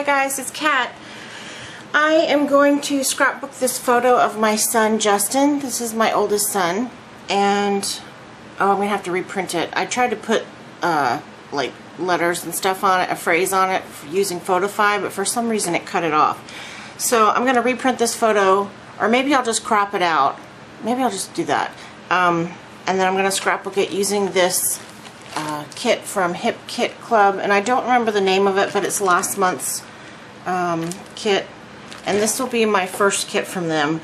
guys, it's Kat. I am going to scrapbook this photo of my son Justin. This is my oldest son, and I'm gonna have to reprint it. I tried to put like letters and stuff on it, a phrase on it using Photify, but for some reason it cut it off. So I'm gonna reprint this photo, or maybe I'll just crop it out. Maybe I'll just do that. And then I'm gonna scrapbook it using this kit from Hip Kit Club, and I don't remember the name of it, but it's last month's kit, and this will be my first kit from them,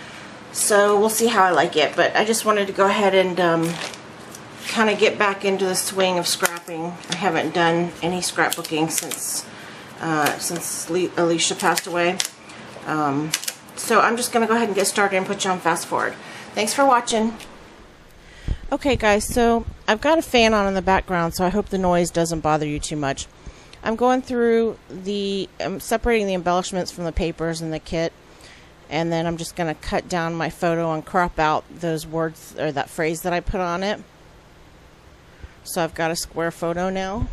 so we'll see how I like it. But I just wanted to go ahead and kind of get back into the swing of scrapping. I haven't done any scrapbooking since Alicia passed away, so I'm just going to go ahead and get started and put you on fast forward. Thanks for watching. Okay guys, so I've got a fan on in the background, so I hope the noise doesn't bother you too much. I'm going through I'm separating the embellishments from the papers in the kit, and then I'm just going to cut down my photo and crop out those words, or that phrase that I put on it. So I've got a square photo now.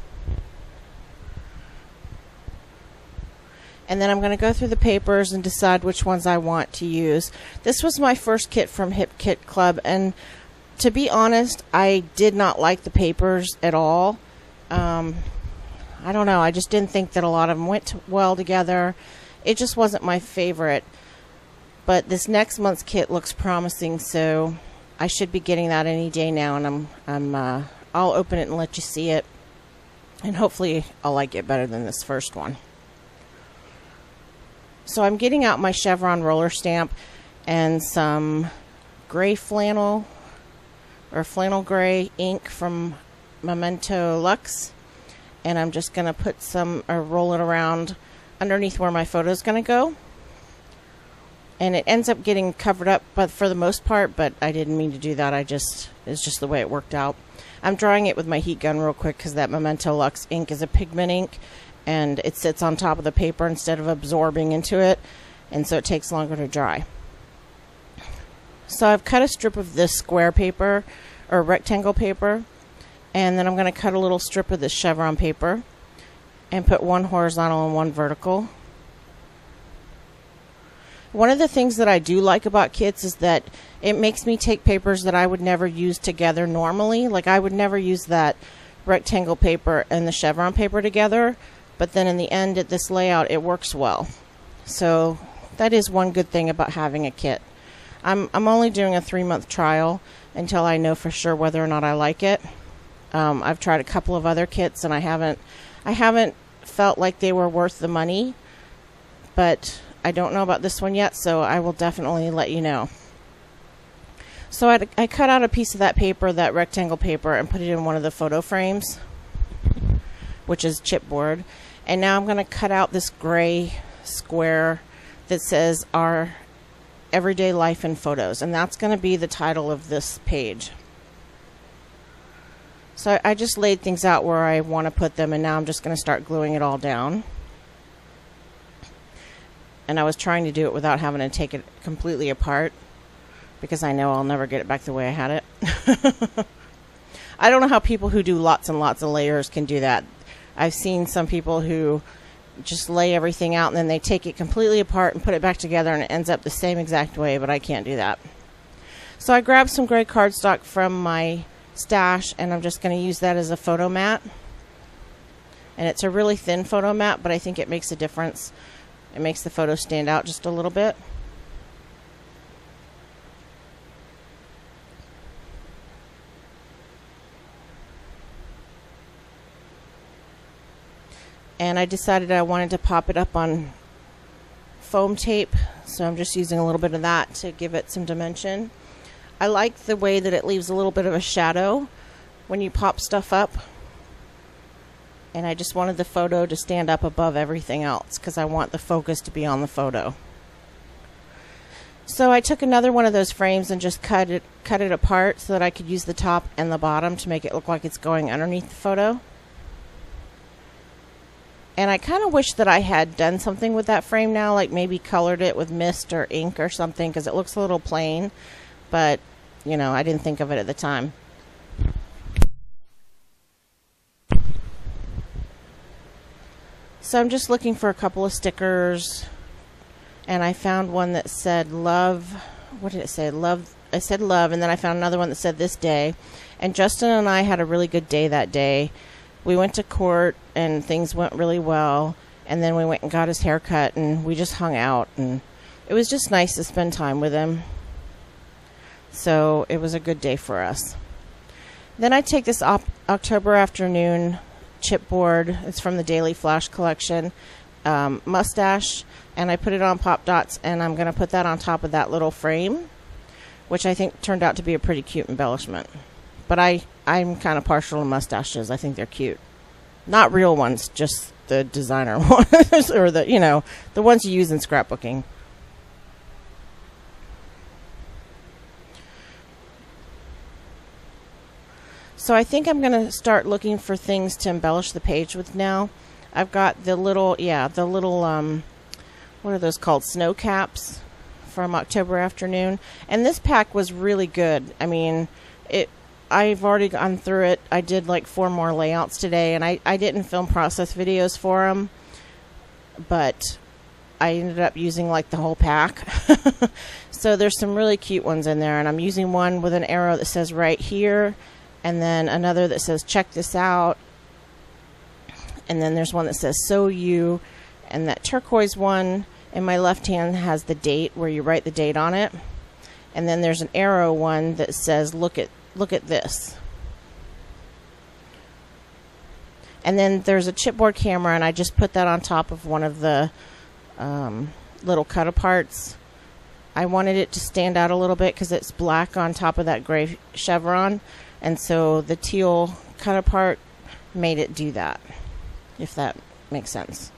And then I'm going to go through the papers and decide which ones I want to use. This was my first kit from Hip Kit Club, and to be honest, I did not like the papers at all. I don't know, I just didn't think that a lot of them went well together. It just wasn't my favorite. But this next month's kit looks promising, so I should be getting that any day now, and I'll open it and let you see it. And hopefully I'll like it better than this first one. So I'm getting out my chevron roller stamp and some gray flannel, or flannel gray ink from Memento Luxe, and I'm just going to put some, or roll it around underneath where my photo is going to go. And it ends up getting covered up, but for the most part, but I didn't mean to do that. It's just the way it worked out. I'm drying it with my heat gun real quick because that Memento Luxe ink is a pigment ink, and it sits on top of the paper instead of absorbing into it, and so it takes longer to dry. So I've cut a strip of this square paper, or rectangle paper, and then I'm going to cut a little strip of this chevron paper and put one horizontal and one vertical. One of the things that I do like about kits is that it makes me take papers that I would never use together normally. Like, I would never use that rectangle paper and the chevron paper together, but then in the end at this layout it works well. So that is one good thing about having a kit. I'm only doing a 3-month trial until I know for sure whether or not I like it. I've tried a couple of other kits, and I haven't felt like they were worth the money, but I don't know about this one yet, so I will definitely let you know. So I cut out a piece of that paper, that rectangle paper, and put it in one of the photo frames, which is chipboard. And now I'm going to cut out this gray square that says Our Everyday Life in Photos, and that's going to be the title of this page. So I just laid things out where I want to put them, and now I'm just going to start gluing it all down. And I was trying to do it without having to take it completely apart, because I know I'll never get it back the way I had it. I don't know how people who do lots and lots of layers can do that. I've seen some people who just lay everything out and then they take it completely apart and put it back together, and it ends up the same exact way, but I can't do that. So I grabbed some gray cardstock from my stash, and I'm just going to use that as a photo mat. And it's a really thin photo mat, but I think it makes a difference. It makes the photo stand out just a little bit. And I decided I wanted to pop it up on foam tape, so I'm just using a little bit of that to give it some dimension. I like the way that it leaves a little bit of a shadow when you pop stuff up, and I just wanted the photo to stand up above everything else because I want the focus to be on the photo. So I took another one of those frames and just cut it apart so that I could use the top and the bottom to make it look like it's going underneath the photo. And I kind of wish that I had done something with that frame now, like maybe colored it with mist or ink or something, because it looks a little plain, but you know, I didn't think of it at the time. So I'm just looking for a couple of stickers, and I found one that said love. What did it say? Love. I said love, and then I found another one that said this day. And Justin and I had a really good day that day. We went to court, and things went really well. And then we went and got his hair cut, and we just hung out. And it was just nice to spend time with him. So it was a good day for us. Then I take this October afternoon chipboard. It's from the Daily Flash collection. Mustache. And I put it on Pop Dots, and I'm going to put that on top of that little frame, which I think turned out to be a pretty cute embellishment. But I'm kind of partial to mustaches. I think they're cute. Not real ones, just the designer ones, or the ones you use in scrapbooking. So I think I'm going to start looking for things to embellish the page with now. I've got the little, what are those called? Snow caps from October afternoon. And this pack was really good. I mean, I've already gone through it. I did like 4 more layouts today, and I didn't film process videos for them, but I ended up using like the whole pack. So there's some really cute ones in there, and I'm using one with an arrow that says right here, and then another that says check this out, and then there's one that says so you, and that turquoise one in my left hand has the date where you write the date on it, and then there's an arrow one that says look at this. And then there's a chipboard camera, and I just put that on top of one of the little cut-aparts. I wanted it to stand out a little bit because it's black on top of that gray chevron, and so the teal cut-apart made it do that, if that makes sense.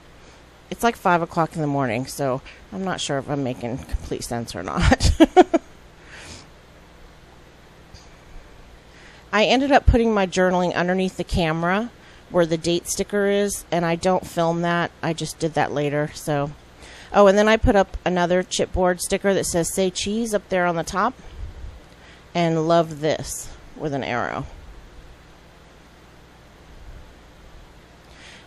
It's like 5 o'clock in the morning, so I'm not sure if I'm making complete sense or not. I ended up putting my journaling underneath the camera where the date sticker is, and I don't film that. I just did that later. So, oh, and then I put up another chipboard sticker that says say cheese up there on the top, and love this with an arrow.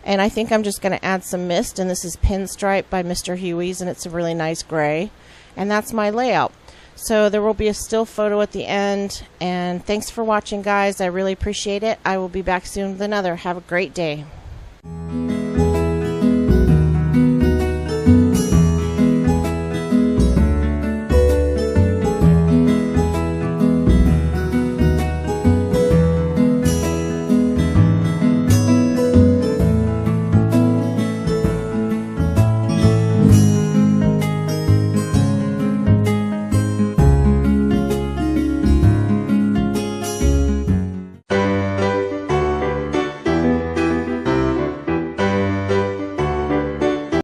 And I think I'm just going to add some mist, and this is Pinstripe by Mr. Huey's, and it's a really nice gray. And that's my layout. So there will be a still photo at the end, and thanks for watching, guys. I really appreciate it. I will be back soon with another. Have a great day.